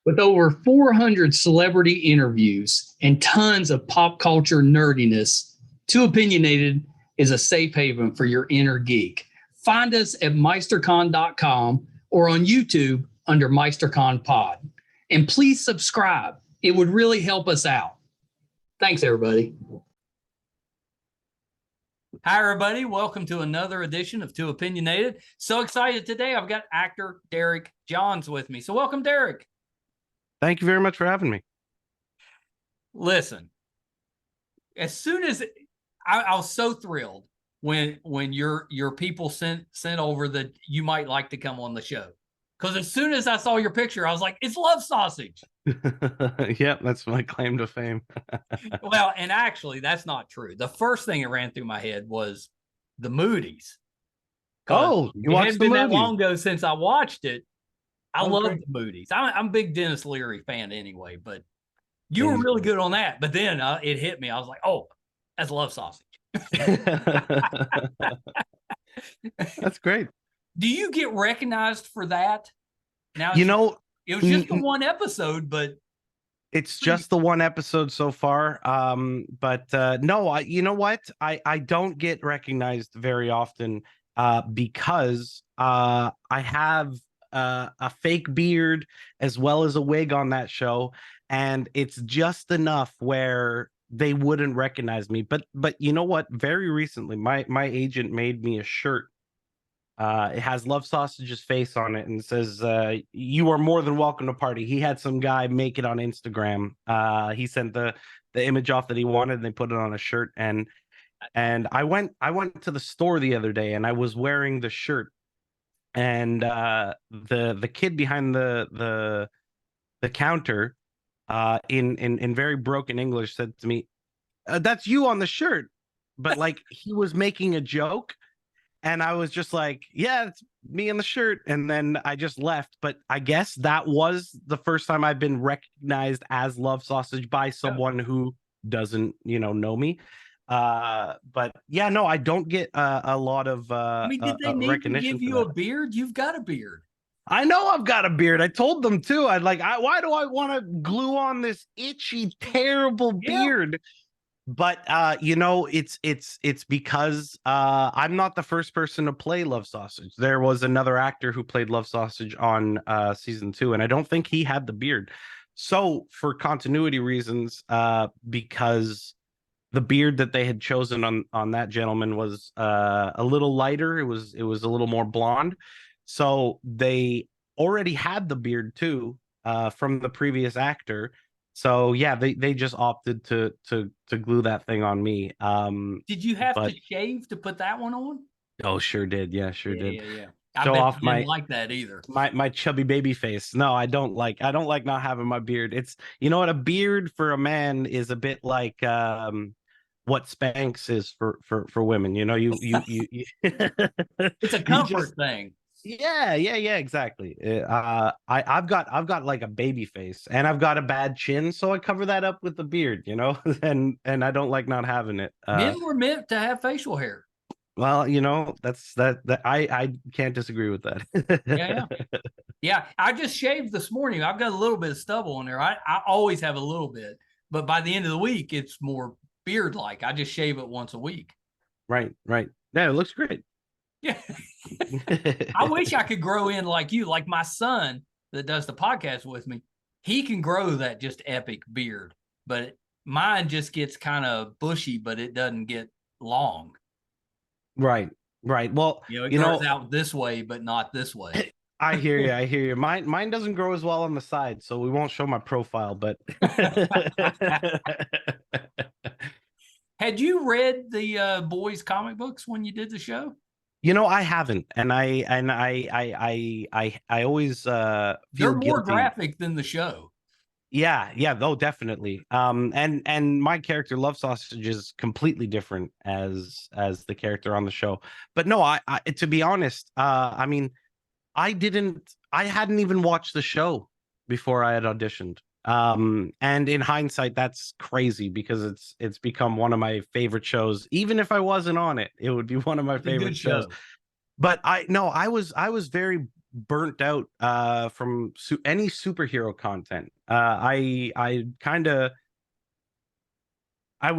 With over 400 celebrity interviews and tons of pop culture nerdiness, Too Opinionated is a safe haven for your inner geek. Find us at meistercon.com or on YouTube under MeisterCon Pod. And please subscribe. It would really help us out. Thanks, everybody. Hi, everybody. Welcome to another edition of Too Opinionated. So excited today. I've got actor Derek Johns with me. So welcome, Derek. Thank you very much for having me. Listen, as soon as I was so thrilled when your people sent over that you might like to come on the show. Because as soon as I saw your picture, I was like, it's Love Sausage. Yep, that's my claim to fame. Well, and actually, that's not true. The first thing that ran through my head was the Moodys. Oh, you watched the movie? It hadn't been that long ago since I watched it. I love great. the Moodys. I'm a big Dennis Leary fan anyway, but you were really good on that. But then it hit me. I was like, oh, that's Love Sausage. That's great. Do you get recognized for that? Now, it was just the one episode, but it's just the one episode so far. But no, you know what? I don't get recognized very often because I have a fake beard as well as a wig on that show, and it's just enough where they wouldn't recognize me. But you know what? Very recently, my agent made me a shirt. It has Love Sausage's face on it and says, you are more than welcome to party. He had some guy make it on Instagram. He sent the image off that he wanted, and they put it on a shirt. And I went to the store the other day, and I was wearing the shirt, and the kid behind the counter in very broken English said to me, that's you on the shirt. But like he was making a joke. And I was just like, yeah, it's me in the shirt. And then I just left. But I guess that was the first time I've been recognized as Love Sausage by someone who doesn't, know me. But yeah, no, I don't get a lot of did they need to give you a beard? You've got a beard. I know I've got a beard. I told them too. Why do I want to glue on this itchy, terrible beard? But it's because I'm not the first person to play Love Sausage. There was another actor who played Love Sausage on season 2, and I don't think he had the beard. So for continuity reasons, because the beard that they had chosen on that gentleman was a little lighter, it was a little more blonde. So they already had the beard too from the previous actor. So yeah, they just opted to glue that thing on me. Did you have to shave to put that one on? Oh, sure did. Yeah, sure did. Yeah. I bet you didn't like that either. My chubby baby face. No, I don't like not having my beard. It's, you know what, a beard for a man is a bit like what Spanx is for women. You it's a comfort thing. Yeah, exactly. I've got like a baby face, and I've got a bad chin, so I cover that up with the beard, and I don't like not having it. Men were meant to have facial hair. Well, that's that I can't disagree with that. Yeah. I just shaved this morning. I've got a little bit of stubble in there. I always have a little bit, but by the end of the week, it's more beard like. I just shave it once a week. Right. Yeah, it looks great. Yeah. I wish I could grow in like you, like my son that does the podcast with me. He can grow that just epic beard, but mine just gets kind of bushy, but it doesn't get long. Right. Well, it grows out this way, but not this way. I hear you. Mine doesn't grow as well on the side, so we won't show my profile, but had you read the boys comic books when you did the show? I haven't, and I always feel they're more guilty. Graphic than the show. Yeah, though, definitely. And my character Love Sausage is completely different as the character on the show. But no, I to be honest, I hadn't even watched the show before I had auditioned. And in hindsight, that's crazy because it's become one of my favorite shows. Even if I wasn't on it, it would be one of my favorite shows. But I was very burnt out from any superhero content. I kind of I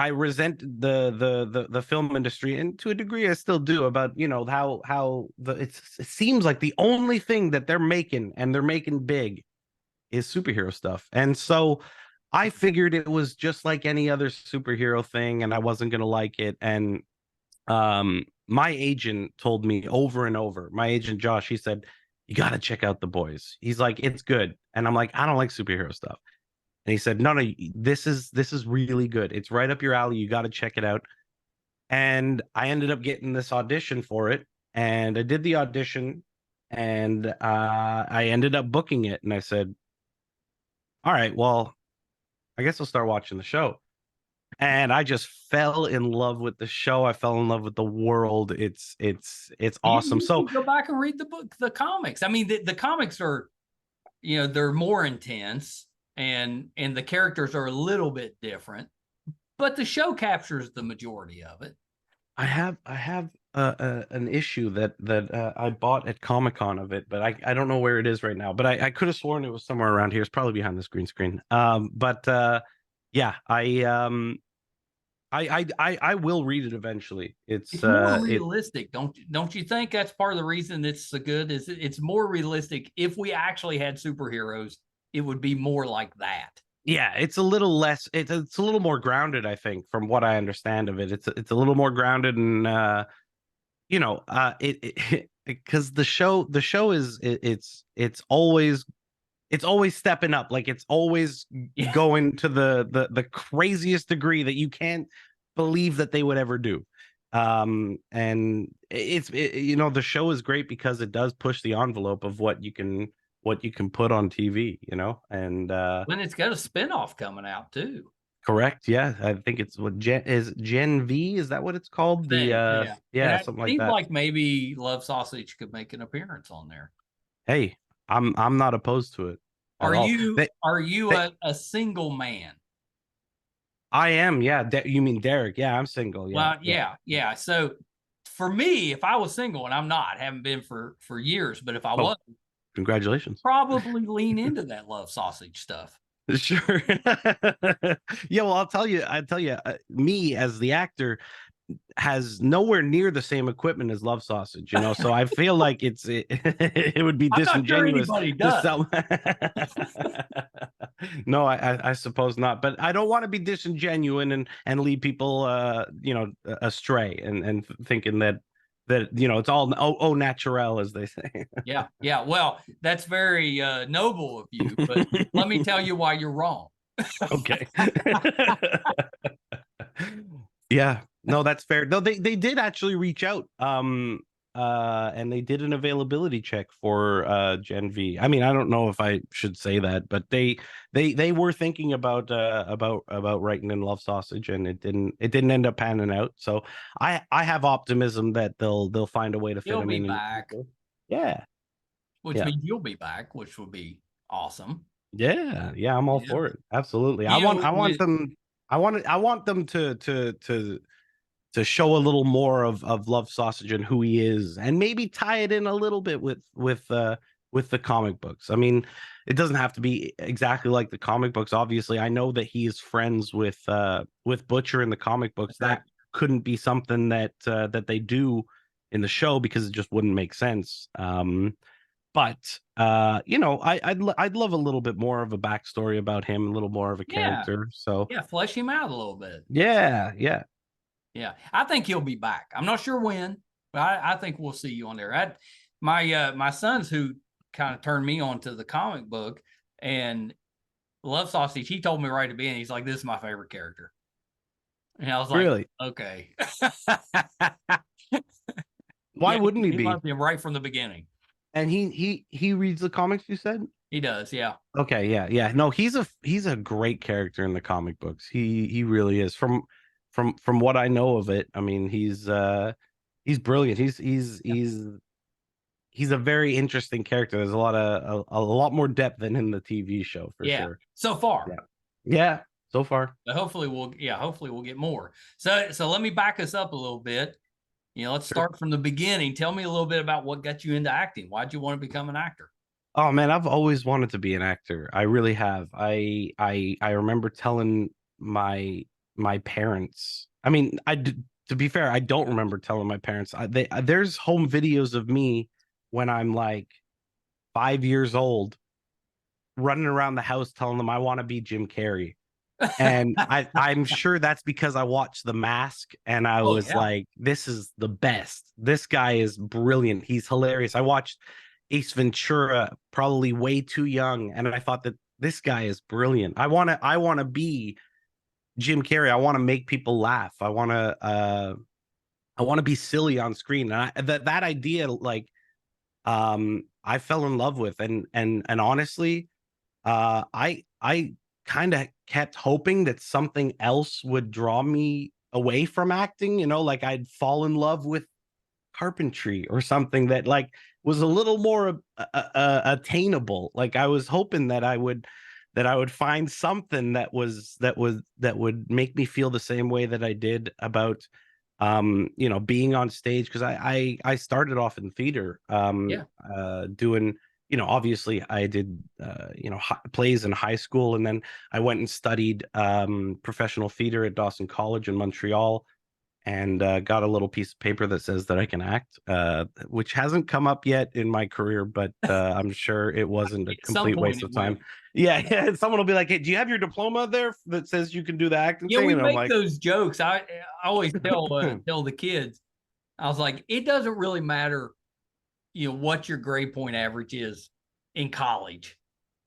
resent the film industry, and to a degree I still do, about how it seems like the only thing that they're making, and they're making big, is superhero stuff. And so I figured it was just like any other superhero thing, and I wasn't gonna like it. And my agent told me over and over, my agent Josh, he said, you got to check out The Boys. He's like, it's good. And I'm like, I don't like superhero stuff. And he said, no, this is really good. It's right up your alley. You got to check it out. And I ended up getting this audition for it, and I did the audition, and I ended up booking it. And I said, all right, well, I guess I'll start watching the show. And I just fell in love with the show. I fell in love with the world. It's awesome. You So can go back and read the comics. I mean, the comics are, they're more intense, and the characters are a little bit different, but the show captures the majority of it. I have an issue that I bought at Comic-Con of it, but I don't know where it is right now. But I could have sworn it was somewhere around here. It's probably behind this green screen. Yeah, I will read it eventually. It's more realistic, don't you think? That's part of the reason it's so good. Is it's more realistic. If we actually had superheroes, it would be more like that. Yeah, it's a little less. It's a little more grounded, I think, from what I understand of it. It's a little more grounded, and it because the show is it's always stepping up. Like, it's always going to the craziest degree that you can't believe that they would ever do. And the show is great because it does push the envelope of what you can put on TV, and when it's got a spinoff coming out too. Correct. Yeah, I think it's Gen V. Is that what it's called? Yeah, something like that. Like maybe Love Sausage could make an appearance on there. Hey, I'm not opposed to it. Are you a single man? I am. Yeah. You mean Derek? Yeah, I'm single. Yeah. Well, yeah. So for me, if I was single, and I'm not, haven't been for years, but if I was, congratulations. Probably lean into that Love Sausage stuff. Sure. Yeah. Well, I'll tell you. Me as the actor has nowhere near the same equipment as Love Sausage, so I feel like it would be disingenuous to sell. No, I suppose not, but I don't want to be disingenuous and lead people astray and thinking that it's all au naturel, as they say. Yeah. Well, that's very noble of you, but let me tell you why you're wrong. Okay. Yeah. No, that's fair. No, they did actually reach out. And they did an availability check for Gen V. I mean, I don't know if I should say that, but they were thinking about writing in Love Sausage, and it didn't end up panning out. So I have optimism that they'll find a way to fit him in. Back. Yeah. Which means you'll be back, which will be awesome. Yeah, I'm all for it. Absolutely. I want them to show a little more of Love Sausage and who he is, and maybe tie it in a little bit with the comic books. I mean, it doesn't have to be exactly like the comic books. Obviously, I know that he is friends with Butcher in the comic books. That couldn't be something that they do in the show because it just wouldn't make sense. But I'd love a little bit more of a backstory about him, a little more of a character. So flesh him out a little bit. Yeah. I think he'll be back. I'm not sure when, but I think we'll see you on there. My sons, who kind of turned me on to the comic book and Love Sausage, he told me right at the beginning, he's like, "This is my favorite character," and I was like, "Really? Okay." Why wouldn't he be? Loved him right from the beginning. And he reads the comics, you said? He does, yeah. Okay, yeah. No, he's a great character in the comic books. He really is. From what I know of it, I mean, he's brilliant. He's a very interesting character. There's a lot more depth than in the TV show, for sure. So far. Yeah, so far. But hopefully we'll get more. So let me back us up a little bit. Let's start from the beginning. Tell me a little bit about what got you into acting. Why'd you want to become an actor? Oh man, I've always wanted to be an actor. I really have. I remember telling my parents. I mean, to be fair, I don't remember telling my parents. There's home videos of me when I'm like 5 years old, running around the house telling them I want to be Jim Carrey. And I'm sure that's because I watched The Mask and I Oh was yeah. like, this is the best. This guy is brilliant. He's hilarious. I watched Ace Ventura probably way too young, and I thought that this guy is brilliant. I want to be Jim Carrey. I want to make people laugh. I want to be silly on screen. And that idea, like, I fell in love with, and honestly, I kind of kept hoping that something else would draw me away from acting, like I'd fall in love with carpentry or something that like was a little more attainable. Like I was hoping that I would find something that would make me feel the same way that I did about being on stage, because I started off in theater, Yeah. doing, obviously I did plays in high school, and then I went and studied professional theater at Dawson College in Montreal, and got a little piece of paper that says that I can act, which hasn't come up yet in my career, but I'm sure it wasn't a At some complete point waste it of will. time. Yeah, yeah. Someone will be like, "Hey, do you have your diploma there that says you can do the acting Yeah, thing?" we And I'm make like, those jokes. I always tell the kids, I was like, it doesn't really matter, what your grade point average is in college.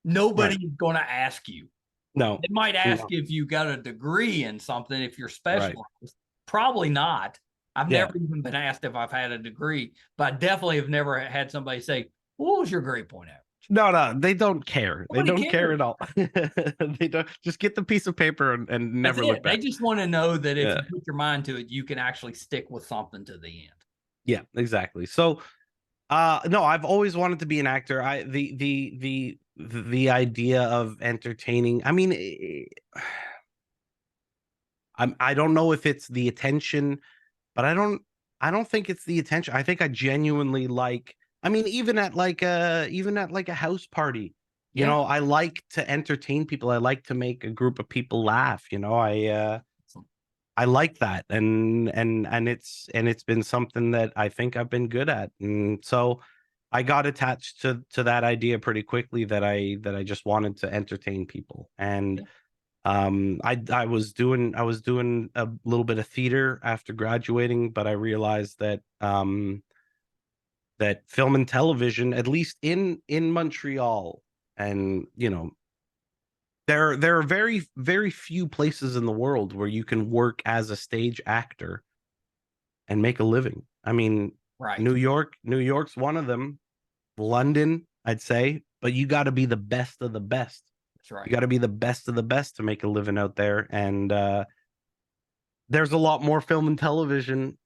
right, Nobody's going to ask you. no, They might ask no, you if you got a degree in something, if you're right, specialized. Probably not. I've yeah. never even been asked if I've had a degree, but I definitely have never had somebody say, what was your grade point average? No, no, they don't care. They Nobody don't care cares. at all. They don't, just get the piece of paper and That's never look it. They back. just want to know that if Yeah, you put your mind to it, you can actually stick with something to the end. yeah, exactly. So, no, I've always wanted to be an actor. The idea of entertaining. I mean, I don't know if it's the attention, but I don't think it's the attention. I think I genuinely like. I mean, even at like a house party, Yeah. I like to entertain people. I like to make a group of people laugh. I like that, and it's been something that I think I've been good at, and so I got attached to that idea pretty quickly, that I just wanted to entertain people. And Yeah. I was doing a little bit of theater after graduating, but I realized that film and television, at least in Montreal, and there are very, very few places in the world where you can work as a stage actor and make a living. I mean, Right. New York's one of them. London, I'd say, but you got to be the best of the best. That's You right. got to be the best of the best to make a living out there. And there's a lot more film and television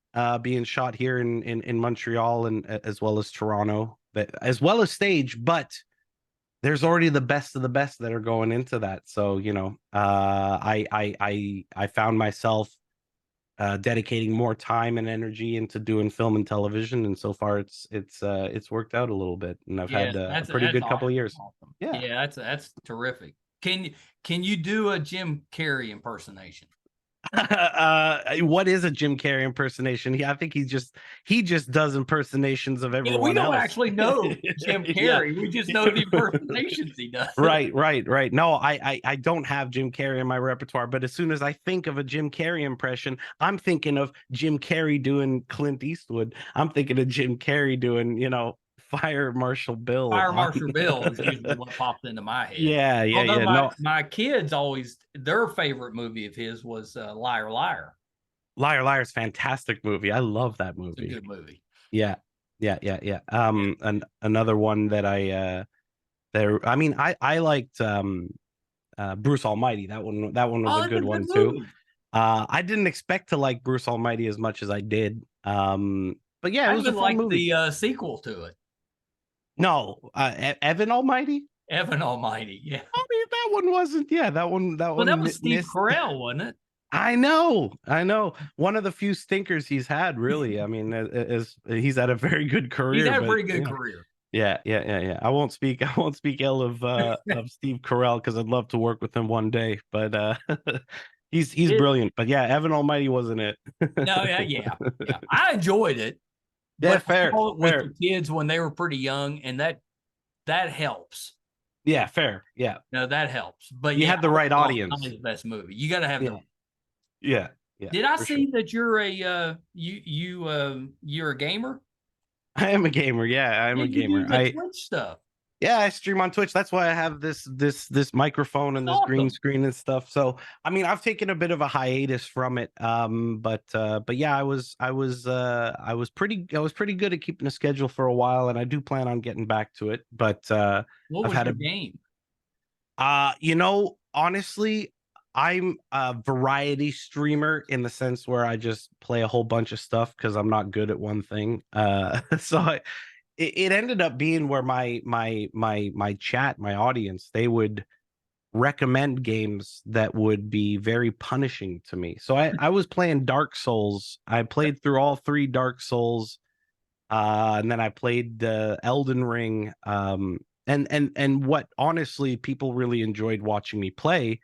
being shot here in Montreal, and as well as Toronto, as well as stage, but there's already the best of the best that are going into that. So I found myself dedicating more time and energy into doing film and television, and so far it's worked out a little bit, and I've Yes, had a that's pretty that's good couple of awesome. years. Awesome. Yeah. Yeah, that's terrific. Can you do a Jim Carrey impersonation? What is a Jim Carrey impersonation? I think he just does impersonations of Yeah, we everyone don't else. actually know Jim Yeah. Carrey. We just know the impersonations he does. Right, right, right. No, I don't have Jim Carrey in my repertoire, but as soon as I think of a Jim Carrey impression, I'm thinking of Jim Carrey doing Clint Eastwood. I'm thinking of Jim Carrey doing, Fire Marshal Bill Fire on Marshal Bill is usually what pops into my head. Yeah, yeah, Although yeah. my No, my kids always their favorite movie of his was Liar Liar. Liar Liar's fantastic movie. I love that It's a movie. good movie. Yeah. Yeah, yeah, yeah. Yeah. Another one that I mean, I liked Bruce Almighty. That one was Oh, a it's a good good one too. movie. I didn't expect to like Bruce Almighty as much as I did. But yeah, it I was a even fun like movie. the sequel to it, No, Evan Almighty. Evan Almighty. Yeah. I mean, that one wasn't. Yeah, that Well, that one was Steve missed. Carell, wasn't it? I know. One of the few stinkers he's had, really. I mean, is he's had a very good He's career, had a but pretty good career. yeah. I won't speak ill of Steve Carell because I'd love to work with him one day. But he's It, brilliant. But yeah, Evan Almighty wasn't it. no, yeah. I enjoyed it, Yeah, but I fair, saw it with fair. the kids when they were pretty young, and that helps. Yeah, fair. Yeah, No, that helps. But you yeah, had the right it's not audience. his best movie. You got to have Yeah, the. yeah, Did I for sure. see that you're a you're a gamer? I am a gamer. Yeah, I am Yeah, a you do gamer. the Twitch stuff. Yeah, I stream on Twitch. That's why I have this microphone That's and this green awesome. screen and stuff. So, I mean, I've taken a bit of a hiatus from it. But yeah, I was pretty good at keeping a schedule for a while, and I do plan on getting back to it. But What I've was had your game? honestly, I'm a variety streamer in the sense where I just play a whole bunch of stuff because I'm not good at one thing. So it ended up being where my chat, my audience, they would recommend games that would be very punishing to me. So I was playing Dark Souls. I played through all three Dark Souls, and then I played Elden Ring. And what honestly people really enjoyed watching me play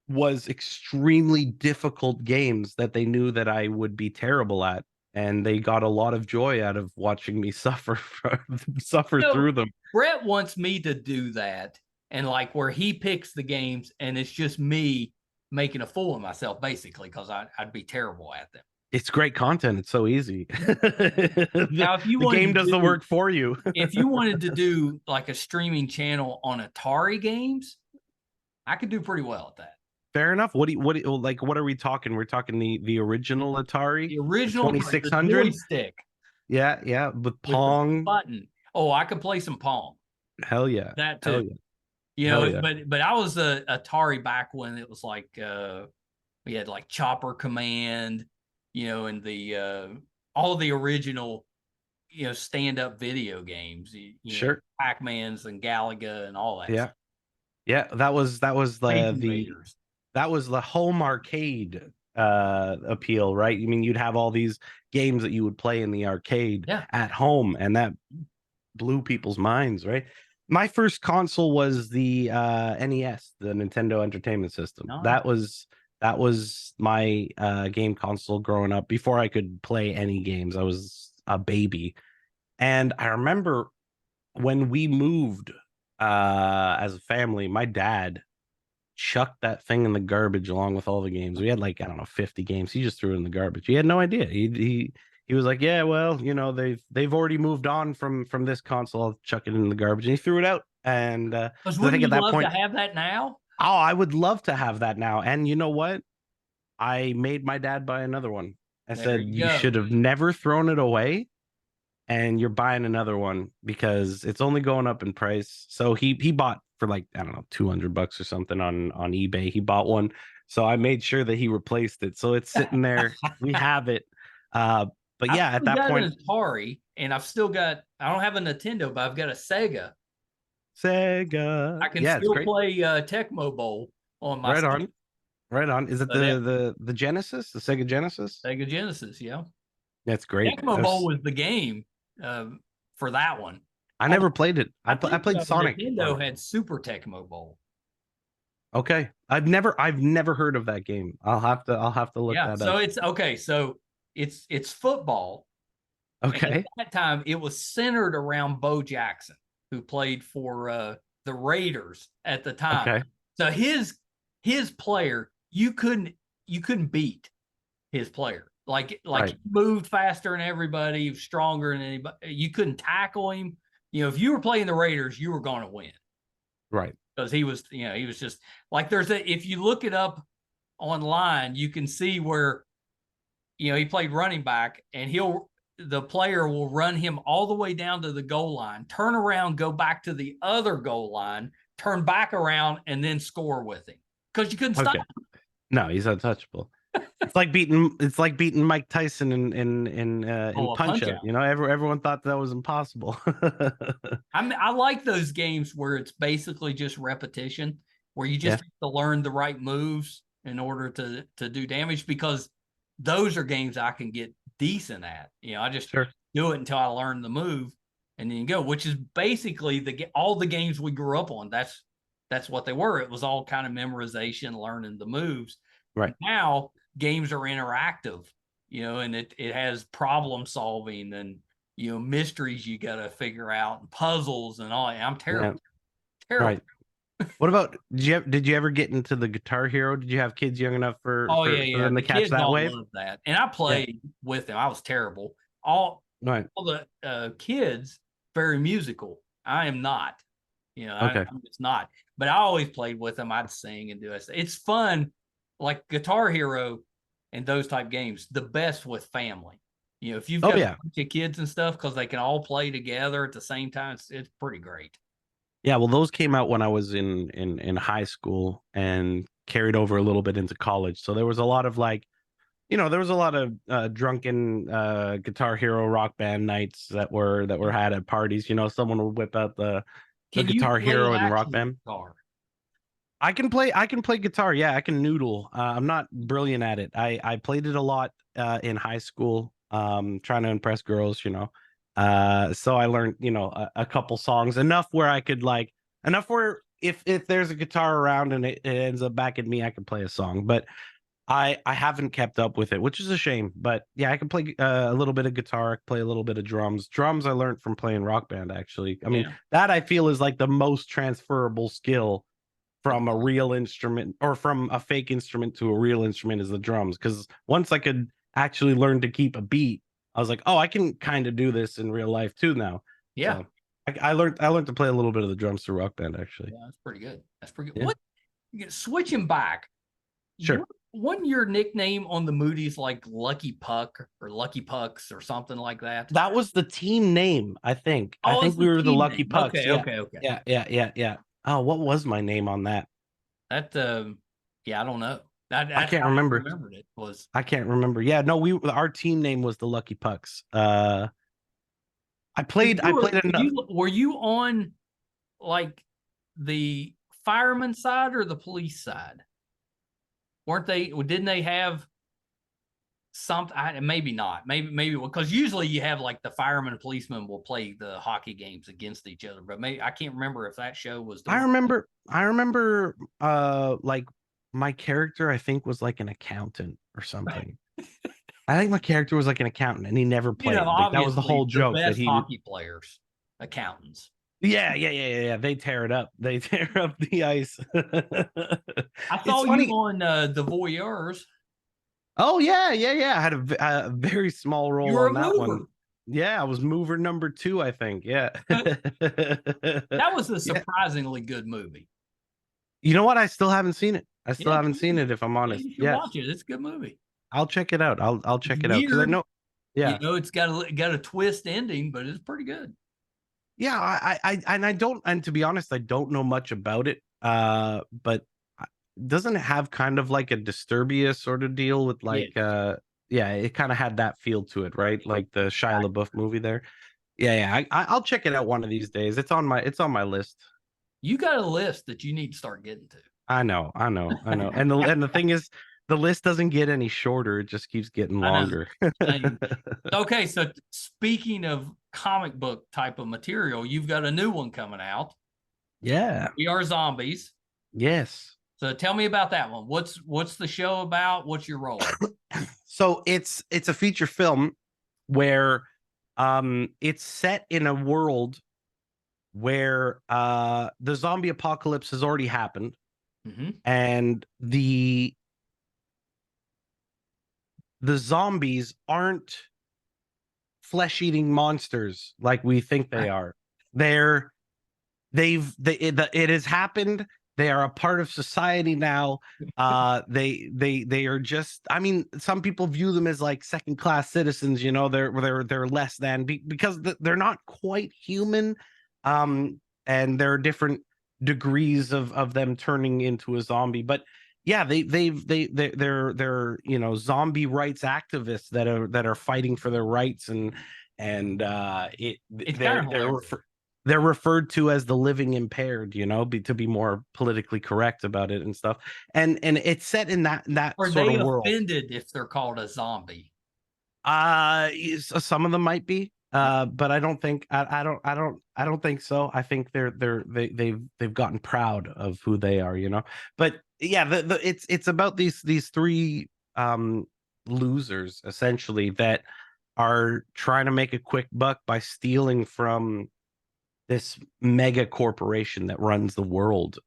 was extremely difficult games that they knew that I would be terrible at, and they got a lot of joy out of watching me suffer So through them. Brett wants me to do that, and like where he picks the games, and it's just me making a fool of myself, basically, because I'd be terrible at them. It's great content. It's so easy. Now, if you The wanted game to does the do work for you. if you wanted to do like a streaming channel on Atari games, I could do pretty well at that. Fair enough. What are we talking? We're talking the original Atari, The the original Atari, the 2600. joystick Yeah, with with the Pong. button. Oh, I could play some Pong. Hell yeah. That Hell too. yeah. You Hell know, yeah. but I was a Atari back when it was like we had like Chopper Command, and the all the original stand up video games, Sure. Pac-Mans and Galaga and all that Yeah. stuff. Yeah, that was Space the Invaders. that was the home arcade appeal, right? I mean, you'd have all these games that you would play in the arcade Yeah. at home, and that blew people's minds, right? My first console was the NES, the Nintendo Entertainment System. No. That was my game console growing up before I could play any games. I was a baby. And I remember when we moved as a family, my dad chucked that thing in the garbage along with all the games. We had like, I don't know, 50 games. He just threw it in the garbage. He had no idea. He was like, yeah, well, they've already moved on from this console. I'll chuck it in the garbage. And he threw it out. And Because I think wouldn't at you that love to point, have that now? oh, I would love to have that now. And you know what? I made my dad buy another one. I There said, you you go. should have never thrown it away, and you're buying another one because it's only going up in price. So he bought for like, I don't know, $200 or something on eBay. He bought one. So I made sure that he replaced it. So it's sitting there. We have it. But I've yeah, at still that got point, an Atari, and I don't have a Nintendo, but I've got a Sega. Sega. I can Yeah, it's still great. play Tecmo Bowl on my Right Sega. on. Right on. Is it So that the Genesis, the Sega Genesis? Sega Genesis, yeah. That's great. Tecmo Bowl was the game uh, for that one. I Although never played it. I I think played Sonic on Nintendo it. had Super Tecmo Bowl. Okay. I've never heard of that game. I'll have to look Yeah, that so up. it's okay. So it's football, and at Okay. that time it was centered around Bo Jackson, who played for the Raiders at the time. Okay. So his player, you couldn't beat his player. Like Right. he moved faster than everybody, he was stronger than anybody. You couldn't tackle him. If you were playing the Raiders, you were going to win Right. because he was just like if you look it up online, you can see where he played running back, and the player will run him all the way down to the goal line, turn around, go back to the other goal line, turn back around, and then score with him because you couldn't stop Okay. No, he's untouchable. It's like beating Mike Tyson in a Punch punch Out. out. Everyone thought that was impossible. I like those games where it's basically just repetition, where you just Yeah. have to learn the right moves. in order to do damage, because those are games I can get decent at. I just do it until I learn the move, and then go, which is basically all the games we grew up on. That's what they were. It was all kind of memorization, learning the moves. Right. Now games are interactive, and it has problem solving and mysteries you got to figure out, and puzzles and all. I'm terrible. Yeah. Terrible. Right. What about did you ever get into the Guitar Hero? Did you have kids young enough for them to catch that wave? Love that. And I played with them. I was terrible. All the kids very musical. I am not. I'm just not. But I always played with them. I'd sing and do it. It's fun, like Guitar Hero and those type games. The best with family. If you've got a bunch of kids and stuff, because they can all play together at the same time, it's pretty great. Yeah, well, those came out when I was in high school and carried over a little bit into college. So there was a lot of there was a lot of drunken Guitar Hero Rock Band nights that were had at parties. Someone would whip out the Guitar Hero and Rock Band. Guitar? I can play guitar. Yeah, I can noodle. I'm not brilliant at it. I played it a lot in high school, trying to impress girls. So I learned, a couple songs, enough where I could if there's a guitar around and it ends up back at me, I can play a song. But I haven't kept up with it, which is a shame. But yeah, I can play a little bit of guitar, play a little bit of drums. Drums I learned from playing Rock Band, actually. I mean, that I feel is like the most transferable skill from a real instrument, or from a fake instrument to a real instrument, is the drums. Because once I could actually learn to keep a beat, I was like, oh, I can kind of do this in real life too now. Yeah. So I learned to play a little bit of the drums through Rock Band, actually. Yeah, that's pretty good. Yeah. What, switching back. Sure. Wasn't your nickname on the Moodys like Lucky Puck or Lucky Pucks or something like that? That was the team name, I think. I think we were the Lucky Pucks. Okay. Yeah. Oh, what was my name on that? That I don't know. I can't remember. I can't remember. Yeah, no, our team name was the Lucky Pucks. I played enough. Were you on like the fireman side or the police side? Didn't they have something? Maybe not. Maybe because usually you have like the fireman and policeman will play the hockey games against each other. But maybe I can't remember if that show was. I remember. Like my character, I think, was like an accountant or something. I think my character was like an accountant, and he never played. Like, that was the whole joke. That hockey players, accountants. Yeah. They tear it up. They tear up the ice. I saw you on the Voyeurs. Oh yeah. I had a very small role on that one. Yeah, I was mover number 2, I think. Yeah. That was a surprisingly good movie. You know what? I still haven't seen it. Haven't seen it, if I'm honest. Yeah, watch it. It's a good movie. I'll check it out. I'll check it out, because I know. Yeah, it's got a twist ending, but it's pretty good. Yeah, and to be honest, I don't know much about it. But doesn't it have kind of like a Disturbia sort of deal with like it kind of had that feel to it, right? Like the Shia LaBeouf movie there. Yeah. I'll check it out one of these days. It's on my list. You got a list that you need to start getting to. I know. And the thing is, the list doesn't get any shorter. It just keeps getting longer. Okay, so speaking of comic book type of material, you've got a new one coming out. Yeah. We Are Zombies. Yes. So tell me about that one. What's the show about? What's your role? So it's a feature film where it's set in a world where the zombie apocalypse has already happened. Mm-hmm. And the zombies aren't flesh-eating monsters like we think they are. It has happened. They are a part of society now. They are just, I mean, some people view them as like second-class citizens, they're less than, because they're not quite human. And there are different degrees of them turning into a zombie. But yeah, they're zombie rights activists that are fighting for their rights, and they're referred to as the living impaired, you know, to be more politically correct about it and stuff. And it's set in that Are sort they of world. offended if they're called a zombie? Some of them might be, but I don't think I don't think so. I think they've gotten proud of who they are, you know. But yeah, it's about these three losers essentially that are trying to make a quick buck by stealing from this mega corporation that runs the world,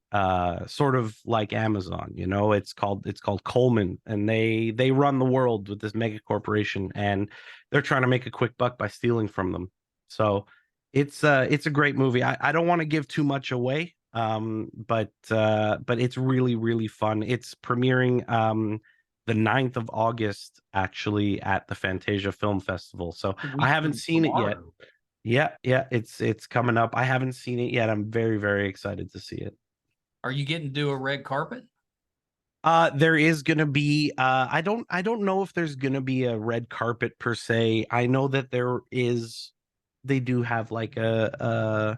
sort of like Amazon. You know, it's called Coleman, and they run the world with this mega corporation, and they're trying to make a quick buck by stealing from them. So it's a great movie. I don't want to give too much away, but it's really really fun. It's premiering the 9th of August, actually, at the Fantasia Film Festival. So A I week haven't from seen it yet. tomorrow. Yeah, it's coming up. I haven't seen it yet. I'm very, very excited to see it. Are you getting to do a red carpet? There is gonna be I don't know if there's gonna be a red carpet per se. I know that they do have like a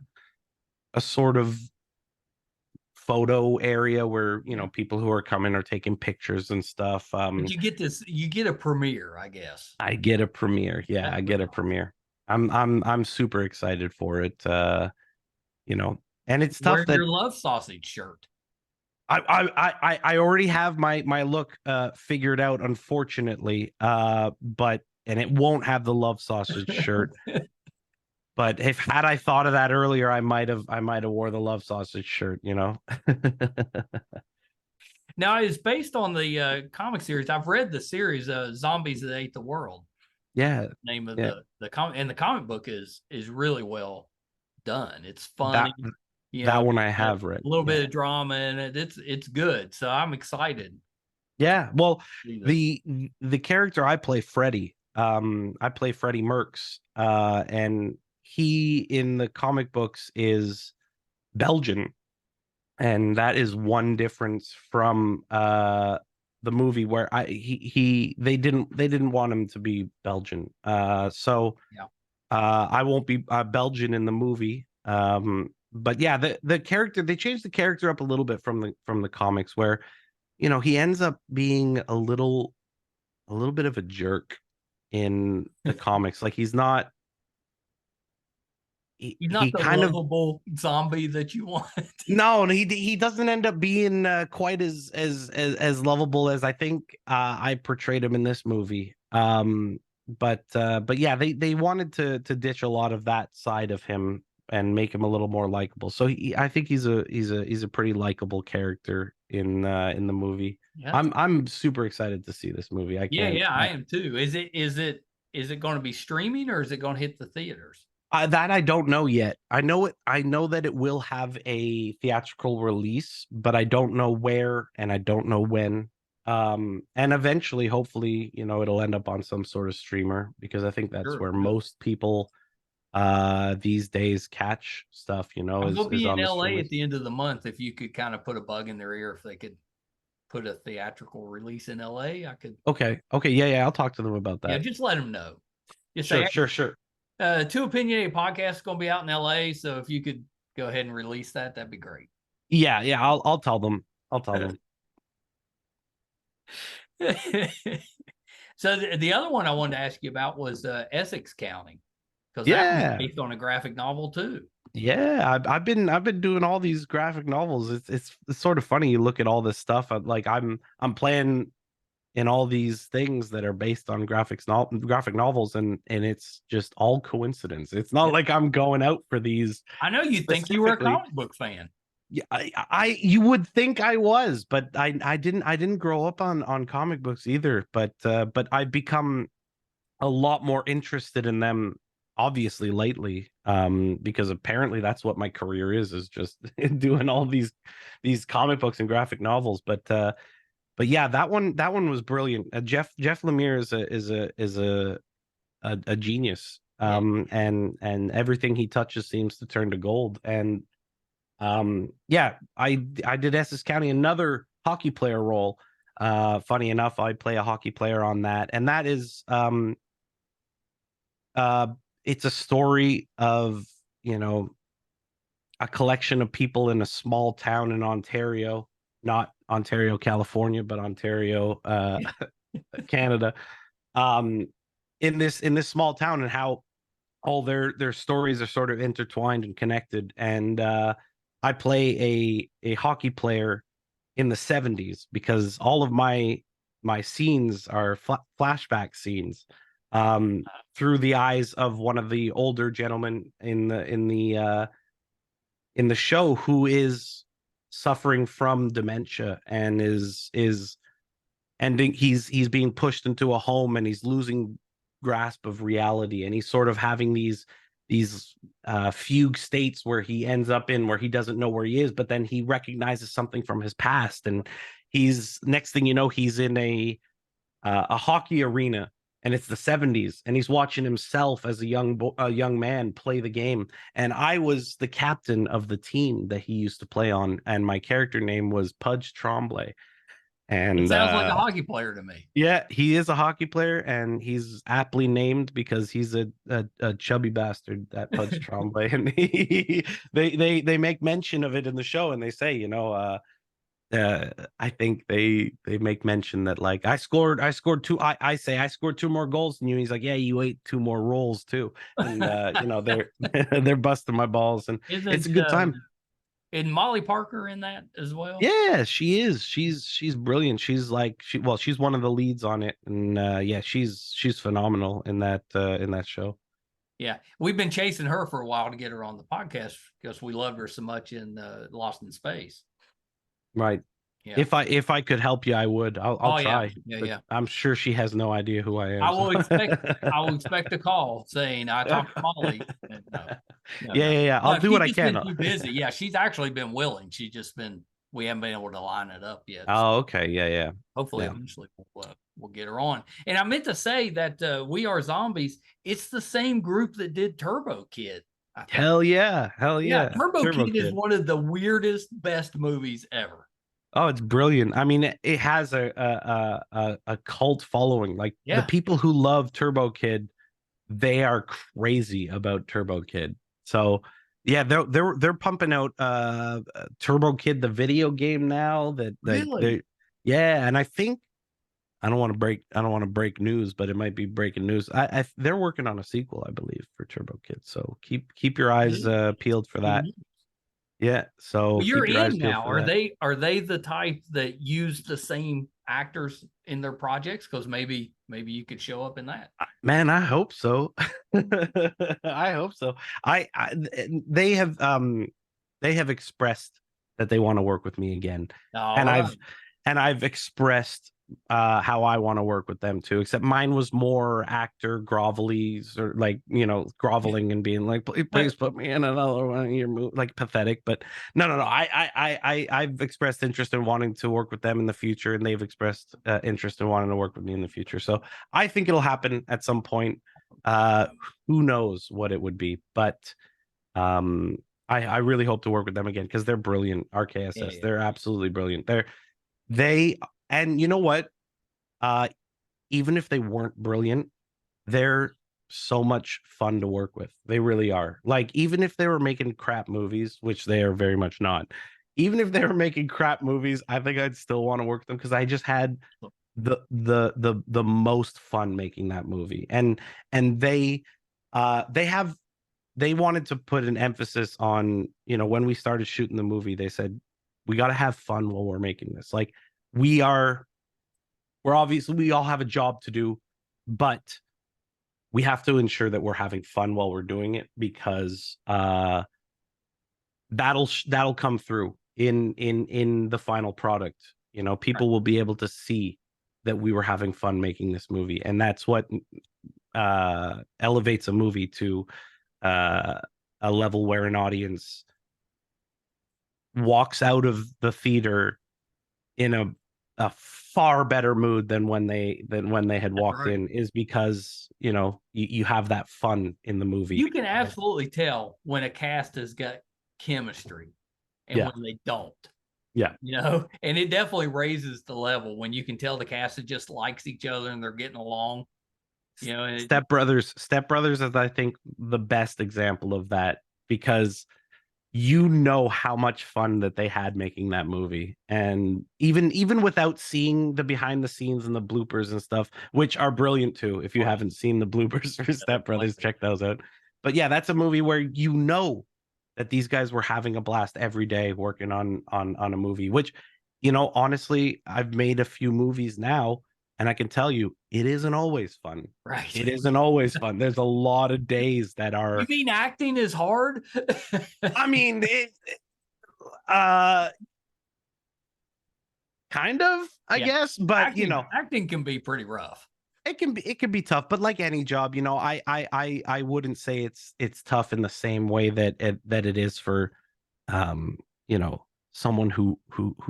sort of photo area where, you know, people who are coming are taking pictures and stuff. But you get a premiere, I guess. I get a premiere. Yeah, That's I get pretty a awesome. premiere. I'm super excited for it. You know, and it's Wear stuff that your love sausage shirt. I already have my look figured out, unfortunately. But and it won't have the love sausage shirt. But if had I thought of that earlier, I might have wore the love sausage shirt, you know. Now it's based on the comic series. I've read the series, Zombies That Ate the World. Yeah, Name of yeah. the comic, and the comic book is really well done. It's funny, That you that know, one I a have read. little Yeah. bit of drama in it. It's good. So I'm excited Yeah. Well, to see this. the character I play, Freddy, I play Freddie Mercs, and he in the comic books is Belgian. And that is one difference from the movie where they didn't want him to be Belgian. So Yeah. I won't be Belgian in the movie. But yeah, the character, they changed the character up a little bit from the comics, where, you know, he ends up being a little bit of a jerk in the comics. Like he's not He's not he the kind of lovable zombie that you want. No, and he doesn't end up being quite as lovable as I think I portrayed him in this movie. But yeah, they wanted to ditch a lot of that side of him and make him a little more likable. So I think he's a pretty likable character in the movie. Yeah, I'm super excited to see this movie. I can't. yeah, I am too. Is it going to be streaming, or is it going to hit the theaters? That I don't know yet. I know it. I know that it will have a theatrical release, but I don't know where and I don't know when. And eventually, hopefully, you know, it'll end up on some sort of streamer, because I think that's Sure. where most people these days catch stuff, you know, I'm is going to be in on the LA at streamers. the end of the month. If you could kind of put a bug in their ear, if they could put a theatrical release in LA, I could. Okay, yeah, I'll talk to them about Yeah, that. just let them know. Just say, Sure, hey, sure, sure. Too Opinionated podcast is going to be out in LA. So if you could go ahead and release that, that'd be great. Yeah, I'll tell them. I'll tell them. So the other one I wanted to ask you about was Essex County, because that one's Yeah. based on a graphic novel too. Yeah, I've been doing all these graphic novels. It's sort of funny. You look at all this stuff. Like I'm playing in all these things that are based on graphic novels, and it's just all coincidence. It's not like I'm going out for these I know you think you were a specifically. comic book fan. Yeah, you would think I was, but I didn't grow up on comic books either. But I've become a lot more interested in them, obviously, lately, because apparently that's what my career is just doing all these comic books and graphic novels. But yeah, that one was brilliant. Jeff Lemire is a genius. Yeah. And everything he touches seems to turn to gold. And yeah, I did Essex County, another hockey player role. Funny enough, I play a hockey player on that, and that is uh it's a story of, you know, a collection of people in a small town in Ontario, not Ontario, California, but Ontario, Canada, um, in this small town, and how all their stories are sort of intertwined and connected. And I play a hockey player in the 70s, because all of my scenes are flashback scenes, through the eyes of one of the older gentlemen in the show, who is suffering from dementia, and is ending he's being pushed into a home, and he's losing grasp of reality, and he's sort of having these fugue states where he ends up in, where he doesn't know where he is, but then he recognizes something from his past, and he's, next thing you know, he's in a hockey arena, and it's the 70s, and he's watching himself as a young man play the game. And I was the captain of the team that he used to play on, and my character name was Pudge Tremblay. And It sounds like a hockey player to me. yeah, he is a hockey player, and he's aptly named because he's a chubby bastard, that Pudge Tremblay. And they make mention of it in the show, and they say, I think they make mention that, like, I scored two. I say I scored two more goals than you. And he's like, yeah, you ate two more rolls too. And they're they're busting my balls, and it's a good time. Is Molly Parker in that as well? Yeah, she is. She's brilliant. She's like she's one of the leads on it, and yeah, she's phenomenal in that show. Yeah, we've been chasing her for a while to get her on the podcast because we loved her so much in Lost in Space. Right. Yeah. If I could help you, I would. I'll try. Yeah. I'm sure she has no idea who I am. I will expect a call saying I talked to Molly. Yeah. I'll do what I can. Been too busy. Yeah, she's actually been willing. We haven't been able to line it up yet. Oh, okay. Yeah. Hopefully, eventually we'll get her on. And I meant to say that We Are Zombies. It's the same group that did Turbo Kid. Hell yeah. Turbo Kid is one of the weirdest, best movies ever. Oh, it's brilliant. I mean, it has a cult following. Like, the people who love Turbo Kid, they are crazy about Turbo Kid. So yeah, they're pumping out Turbo Kid, the video game now. Really? Yeah, and I think, I don't want to break news, but it might be breaking news. They're working on a sequel, I believe, for Turbo Kid. So keep your eyes peeled for that. Yeah, so you're in now. Are they the type that use the same actors in their projects? Because maybe you could show up in that. Man, I hope so. I hope so. They have expressed that they want to work with me again, and I've expressed how I want to work with them too, except mine was more actor grovelly, or like, groveling and being like, please put me in another one of your movies, like pathetic. But no, I've expressed interest in wanting to work with them in the future, and they've expressed interest in wanting to work with me in the future. So I think it'll happen at some point. Who knows what it would be, but I really hope to work with them again, because they're brilliant. RKSS, they're absolutely brilliant. And you know what? Even if they weren't brilliant, they're so much fun to work with. They really are. Like, even if they were making crap movies, which they are very much not, even if they were making crap movies, I think I'd still want to work with them, because I just had the most fun making that movie. And they wanted to put an emphasis on, when we started shooting the movie, they said, we got to have fun while we're making this. Like, we're obviously, we all have a job to do, but we have to ensure that we're having fun while we're doing it, because that'll come through in the final product. People will be able to see that we were having fun making this movie, and that's what elevates a movie to a level where an audience walks out of the theater in a far better mood than when they had walked in, is because you have that fun in the movie. You can absolutely tell when a cast has got chemistry and when they don't. Yeah. And it definitely raises the level when you can tell the cast that just likes each other and they're getting along. Step Brothers is, I think, the best example of that, because you know how much fun that they had making that movie. And even without seeing the behind the scenes and the bloopers and stuff, which are brilliant too. If you haven't seen the bloopers for Step Brothers, check those out. But yeah, that's a movie where you know that these guys were having a blast every day working on a movie, which, you know, honestly, I've made a few movies now, and I can tell you it isn't always fun. Right. It isn't always fun. There's a lot of days that are. You mean acting is hard? I mean, kind of, I guess, but you know, acting can be pretty rough. It can be tough, but like any job, you know, I wouldn't say it's tough in the same way that it is for, you know, someone who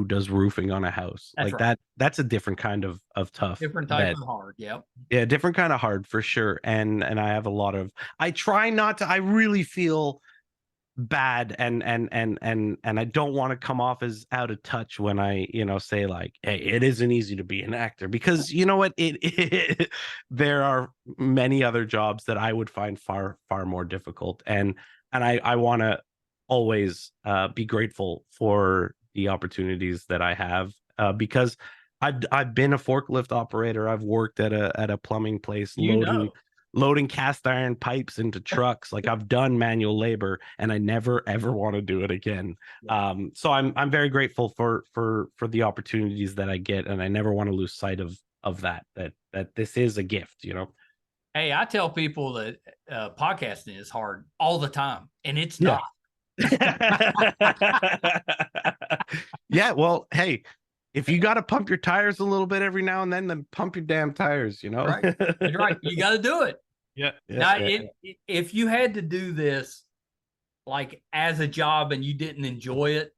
does roofing on a house. That's like right. that's a different kind of tough. Different type of hard. Yep. Yeah, different kind of hard for sure. And I have a lot of. I try not to. I really feel bad, and I don't want to come off as out of touch when I, you know, say like, hey, it isn't easy to be an actor, because you know what, there are many other jobs that I would find far more difficult, and I want to always be grateful for the opportunities that I have, because I've been a forklift operator. I've worked at a plumbing place, loading cast iron pipes into trucks. Like, I've done manual labor, and I never ever want to do it again. So I'm very grateful for the opportunities that I get, and I never want to lose sight of that this is a gift, you know. Hey, I tell people that podcasting is hard all the time, and it's not. Yeah, well, hey, if you got to pump your tires a little bit every now and then pump your damn tires, you know? Right. That's right. You got to do it. Yeah. Now, if you had to do this like as a job and you didn't enjoy it,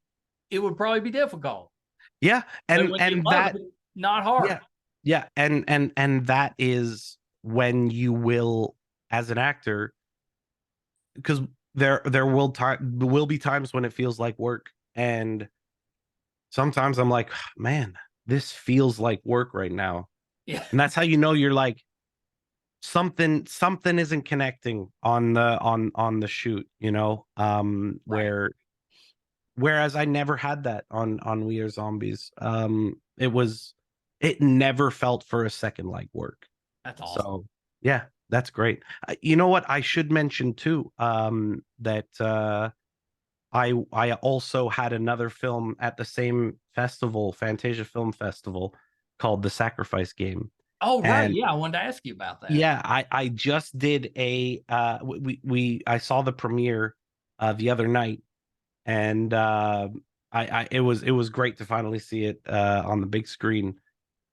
it would probably be difficult. Yeah. And that, not hard. Yeah. And that is when you will, as an actor, because there will be times when it feels like work, and sometimes I'm like, man, this feels like work right now. Yeah. And that's how you know you're like, something isn't connecting on the shoot, you know. Whereas I never had that on We Are Zombies. It never felt for a second like work. That's awesome. So yeah, that's great. You know what I should mention too, that I also had another film at the same festival, Fantasia Film Festival, called The Sacrifice Game. Oh, right. And, yeah, I wanted to ask you about that. Yeah, I just did a I saw the premiere the other night, and it was great to finally see it on the big screen.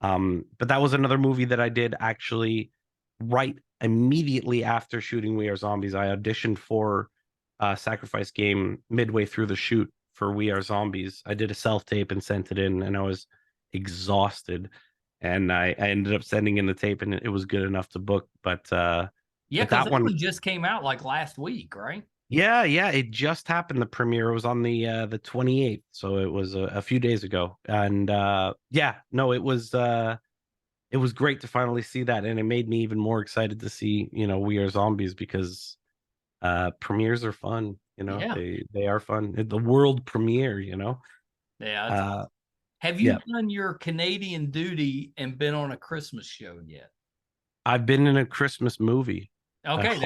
But that was another movie that I did actually right immediately after shooting We Are Zombies. I auditioned for Sacrifice Game midway through the shoot for We Are Zombies. I did a self-tape and sent it in, and I was exhausted, and I ended up sending in the tape, and it was good enough to book. But yeah, because that one just came out like last week, right? Yeah, it just happened. The premiere was on the 28th, so it was a few days ago. And it was great to finally see that, and it made me even more excited to see, you know, We Are Zombies, because premieres are fun, you know. They are fun. The world premiere, you know. Yeah. Have you done your Canadian duty and been on a Christmas show yet? I've been in a Christmas movie. Okay,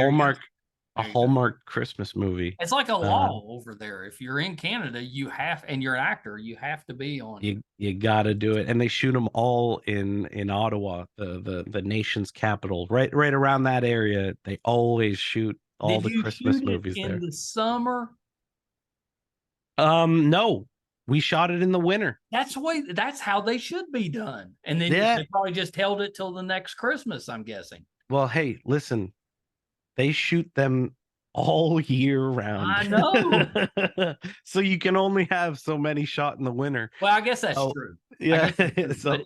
a Hallmark Christmas movie. It's like a law over there. If you're in Canada, and you're an actor, you have to be on. You got to do it, and they shoot them all in Ottawa, the nation's capital, right around that area. They always shoot all the Christmas movies there. In the summer? No, we shot it in the winter. That's how they should be done. And then they probably just held it till the next Christmas, I'm guessing. Well, hey, listen, they shoot them all year round. I know. So you can only have so many shot in the winter. Well, I guess that's true. Yeah.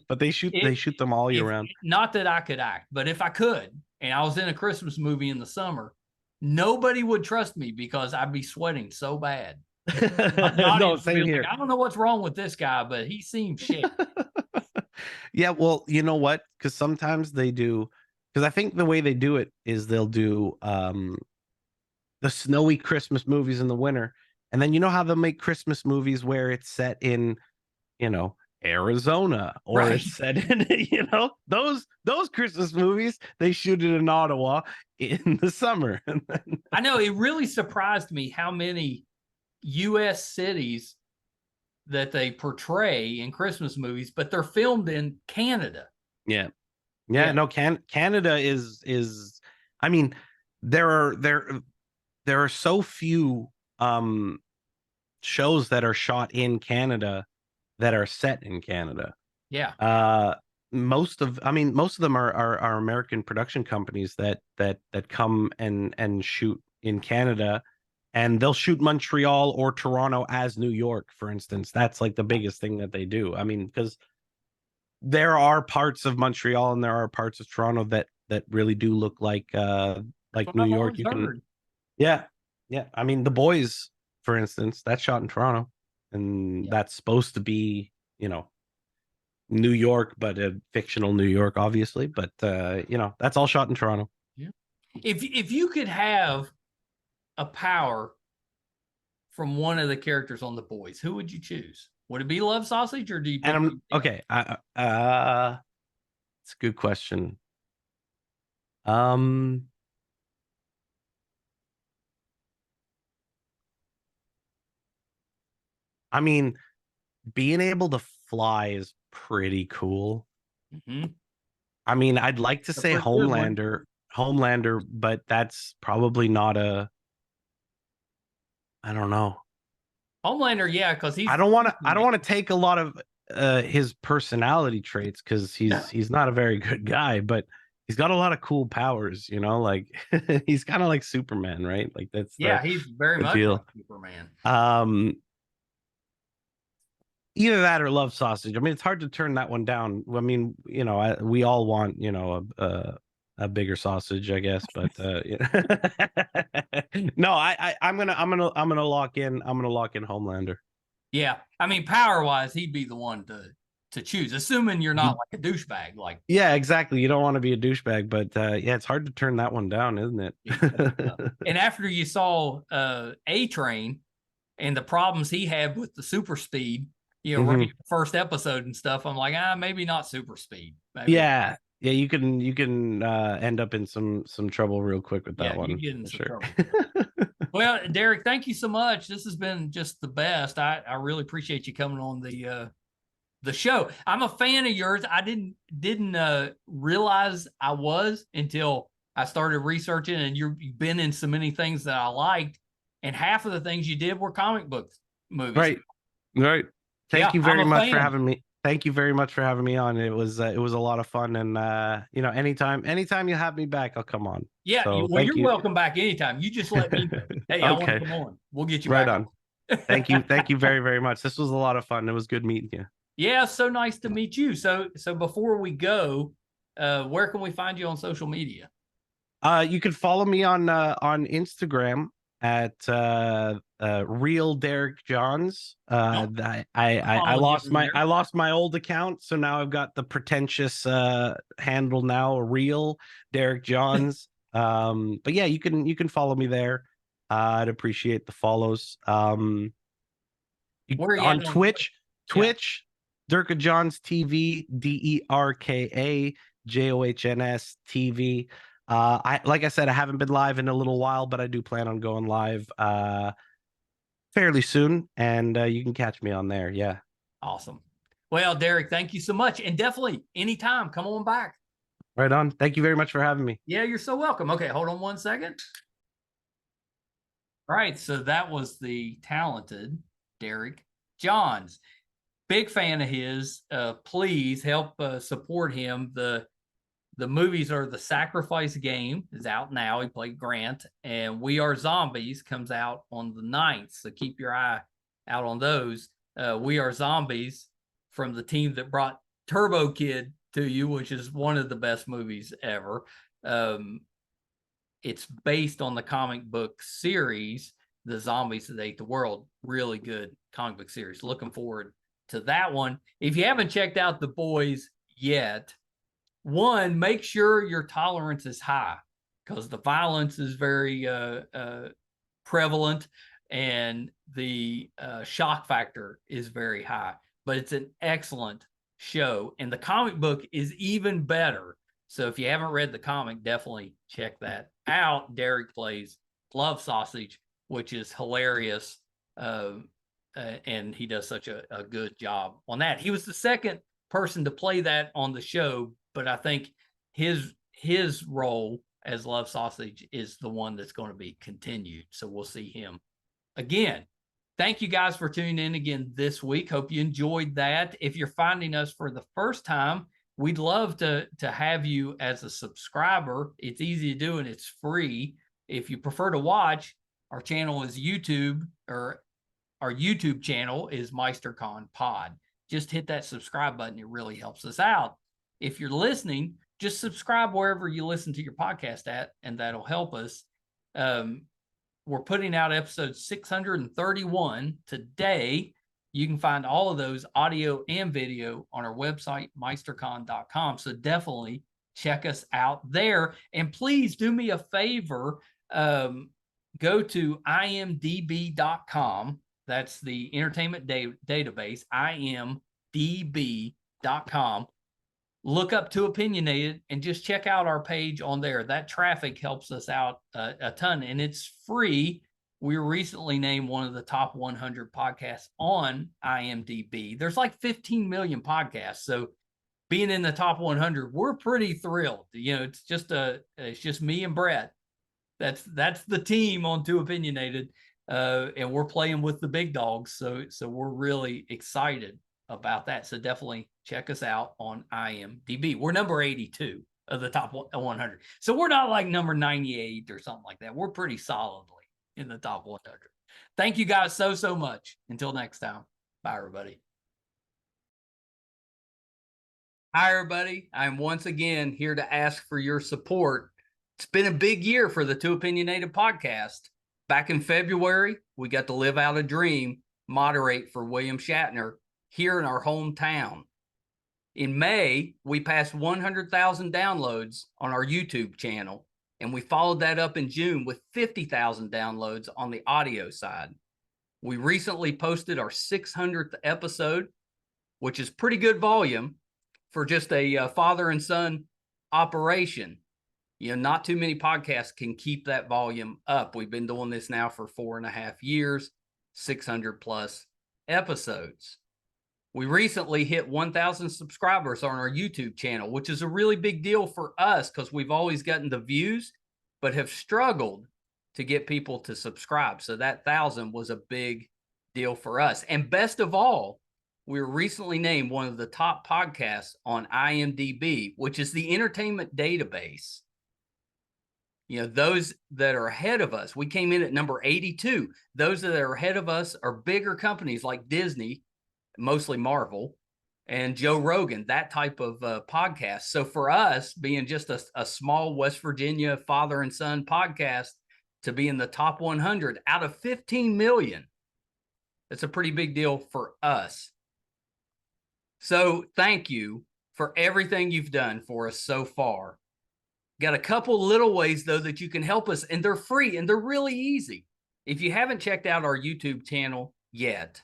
But they shoot them all year round. Not that I could act, but if I could, and I was in a Christmas movie in the summer, nobody would trust me because I'd be sweating so bad. No, same here. Like, I don't know what's wrong with this guy, but he seems shit. Yeah, well, you know what? Because sometimes they do. Because I think the way they do it is they'll do the snowy Christmas movies in the winter, And then you know how they'll make Christmas movies where it's set in, Arizona, or Right. it's set in, those Christmas movies, they shoot it in Ottawa in the summer. I know, it really surprised me how many U.S. cities that they portray in Christmas movies, but they're filmed in Canada. Yeah. No, Canada is I mean, there are so few shows that are shot in Canada that are set in Canada. Yeah. Most of them are American production companies that come and shoot in Canada, and they'll shoot Montreal or Toronto as New York, for instance. That's like the biggest thing that they do. I mean, because there are parts of Montreal and there are parts of Toronto that really do look like New York. You can, yeah. I mean, The Boys, for instance, that's shot in Toronto, and that's supposed to be, New York, but a fictional New York, obviously. But that's all shot in Toronto. Yeah. If you could have a power from one of the characters on The Boys, who would you choose? Would it be Love Sausage, or do you? And okay. It's a good question. I mean, being able to fly is pretty cool. Mm-hmm. I mean, I'd like to say Homelander, but that's probably not I don't know. Homelander, yeah, because I don't want to take a lot of his personality traits, because he's not a very good guy, but he's got a lot of cool powers, like he's kind of like Superman, right? Like he's very much deal. like Superman. Either that or Love Sausage. I mean, it's hard to turn that one down. I mean, we all want, a bigger sausage, I guess, but no, I'm gonna lock in Homelander. Yeah, I mean, power wise, he'd be the one to choose, assuming you're not like a douchebag. Like, yeah, exactly. You don't want to be a douchebag, but it's hard to turn that one down, isn't it? And after you saw A-Train and the problems he had with the super speed, right, first episode and stuff, I'm like, maybe not super speed. Maybe. Yeah, you can end up in some trouble real quick with that one. You get in some trouble. Well, Derek, thank you so much. This has been just the best. I really appreciate you coming on the show. I'm a fan of yours. I didn't realize I was until I started researching, and you've been in so many things that I liked, and half of the things you did were comic book movies. Right. Thank you very much for having me. Thank you very much for having me on. It was a lot of fun, and anytime you have me back, I'll come on. Yeah, so, you're welcome back anytime. You just let me know. Hey, I want to come on. We'll get you right back on. Thank you very, very much. This was a lot of fun. It was good meeting you. Yeah, so nice to meet you. So before we go, where can we find you on social media? You can follow me on Instagram at real Derek Johns. I lost my old account, so now I've got the pretentious handle now, real Derek Johns. But yeah, you can follow me there. I'd appreciate the follows. On Twitch, Derka Johns TV, DERKA JOHNS TV. Like I said, I haven't been live in a little while, but I do plan on going live fairly soon, and you can catch me on there. Yeah. Awesome. Well, Derek, thank you so much, and definitely anytime, come on back. Right on. Thank you very much for having me. Yeah, you're so welcome. Okay, hold on one second. All right, so that was the talented Derek Johns. Big fan of his. Please help support him. The movies are The Sacrifice Game is out now. He played Grant, and We Are Zombies comes out on the 9th. So keep your eye out on those. We Are Zombies, from the team that brought Turbo Kid to you, which is one of the best movies ever. It's based on the comic book series, The Zombies That Ate the World. Really good comic book series. Looking forward to that one. If you haven't checked out The Boys yet, one, make sure your tolerance is high, because the violence is very prevalent, and the shock factor is very high, but it's an excellent show. And the comic book is even better. So if you haven't read the comic, definitely check that out. Derek plays Love Sausage, which is hilarious. And he does such a good job on that. He was the second person to play that on the show, but I think his role as Love Sausage is the one that's going to be continued. So we'll see him again. Thank you guys for tuning in again this week. Hope you enjoyed that. If you're finding us for the first time, we'd love to have you as a subscriber. It's easy to do and it's free. If you prefer to watch, our channel is YouTube, or our YouTube channel is MeisterCon Pod. Just hit that subscribe button. It really helps us out. If you're listening, just subscribe wherever you listen to your podcast at, and that'll help us. We're putting out episode 631 today. You can find all of those audio and video on our website, meistercon.com. So definitely check us out there. And please do me a favor. Go to imdb.com. That's the entertainment database, imdb.com. Look up Too Opinionated and just check out our page on there. That traffic helps us out a ton, and it's free. We were recently named one of the top 100 podcasts on IMDb. There's like 15 million podcasts, so being in the top 100, we're pretty thrilled. You know, it's just me and Brett. That's the team on Too Opinionated, and we're playing with the big dogs. So we're really excited about that. So definitely check us out on IMDb. We're number 82 of the top 100. So we're not like number 98 or something like that. We're pretty solidly in the top 100. Thank you guys so much. Until next time. Bye, everybody. Hi, everybody. I'm once again here to ask for your support. It's been a big year for the Too Opinionated podcast. Back in February, we got to live out a dream, moderate for William Shatner here in our hometown. In May, we passed 100,000 downloads on our YouTube channel, and we followed that up in June with 50,000 downloads on the audio side. We recently posted our 600th episode, which is pretty good volume for just a father and son operation. You know, not too many podcasts can keep that volume up. We've been doing this now for 4.5 years, 600 plus episodes. We recently hit 1,000 subscribers on our YouTube channel, which is a really big deal for us because we've always gotten the views, but have struggled to get people to subscribe. So that 1,000 was a big deal for us. And best of all, we were recently named one of the top podcasts on IMDb, which is the entertainment database. You know, those that are ahead of us, we came in at number 82. Those that are ahead of us are bigger companies like Disney, mostly Marvel, and Joe Rogan, that type of podcast. So for us, being just a small West Virginia father and son podcast, to be in the top 100 out of 15 million, it's a pretty big deal for us. So thank you for everything you've done for us so far. Got a couple little ways, though, that you can help us, and they're free, and they're really easy. If you haven't checked out our YouTube channel yet,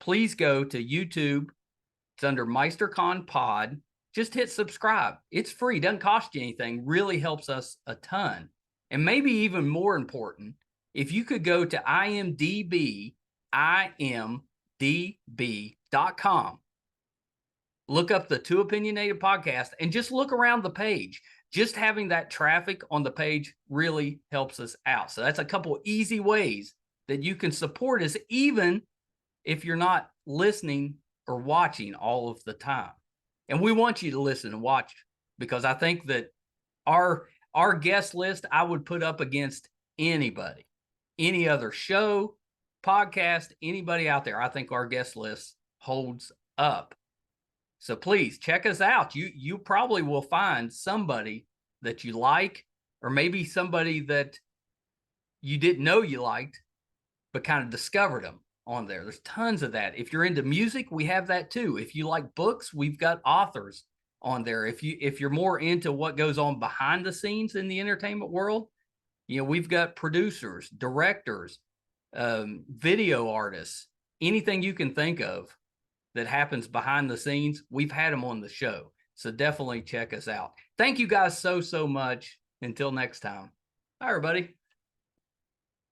please go to YouTube. It's under MeisterCon Pod. Just hit subscribe. It's free. Doesn't cost you anything. Really helps us a ton. And maybe even more important, if you could go to imdb.com, look up the Too Opinionated podcast, and just look around the page. Just having that traffic on the page really helps us out. So that's a couple easy ways that you can support us, even if you're not listening or watching all of the time. And we want you to listen and watch, because I think that our guest list, I would put up against anybody, any other show, podcast, anybody out there. I think our guest list holds up. So please check us out. You probably will find somebody that you like, or maybe somebody that you didn't know you liked, but kind of discovered them on there. There's tons of that. If you're into music, we have that too. If you like books, we've got authors on there. If you're more into what goes on behind the scenes in the entertainment world, you know, we've got producers, directors, video artists, anything you can think of that happens behind the scenes, we've had them on the show. So definitely check us out. Thank you guys so much. Until next time. Bye, everybody.